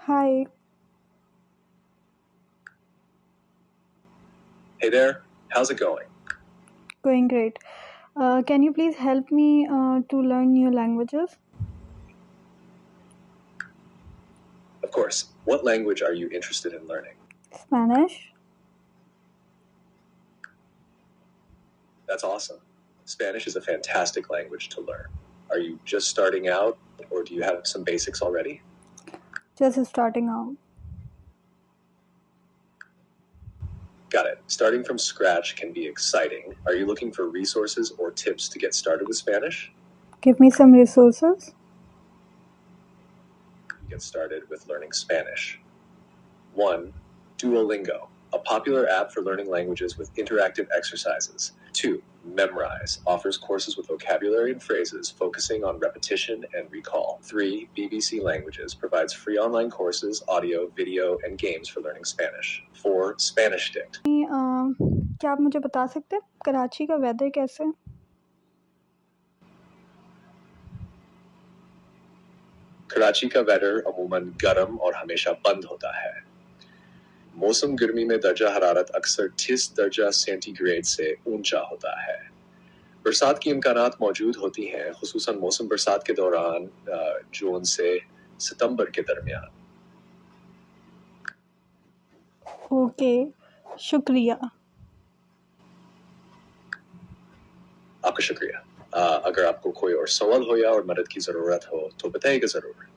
Hi, Hey there, how's it going? going great. Can you please help me to learn new languages? Of course, what language are you interested in learning? Spanish? That's awesome. Spanish is a fantastic language to learn. Are you just starting out, or do you have some basics already? Just starting out. Got it. Starting from scratch can be exciting. Are you looking for resources or tips to get started with Spanish? Give me some resources. You get started with learning Spanish. 1. Duolingo, a popular app for learning languages with interactive exercises. 2. Memrise offers courses with vocabulary and phrases focusing on repetition and recall. 3. BBC Languages provides free online courses, audio, video, and games for learning Spanish. 4. Spanish Dict. क्या आप मुझे बता सकते हैं कराची का weather कैसे है? कराची का वेदर अमूमन गर्म और हमेशा बंद होता है. मौसम गर्मी में दर्जा हरारत अक्सर 30 दर्जा सेंटीग्रेड से ऊंचा होता है. बरसात की इम्कानात मौजूद होती हैं, खुसूसन मौसम बरसात के दौरान जून से सितंबर के दरमियान. ओके, शुक्रिया. आपका शुक्रिया. अगर आपको कोई और सवाल हो या और मदद की ज़रूरत हो तो बताइएगा ज़रूर.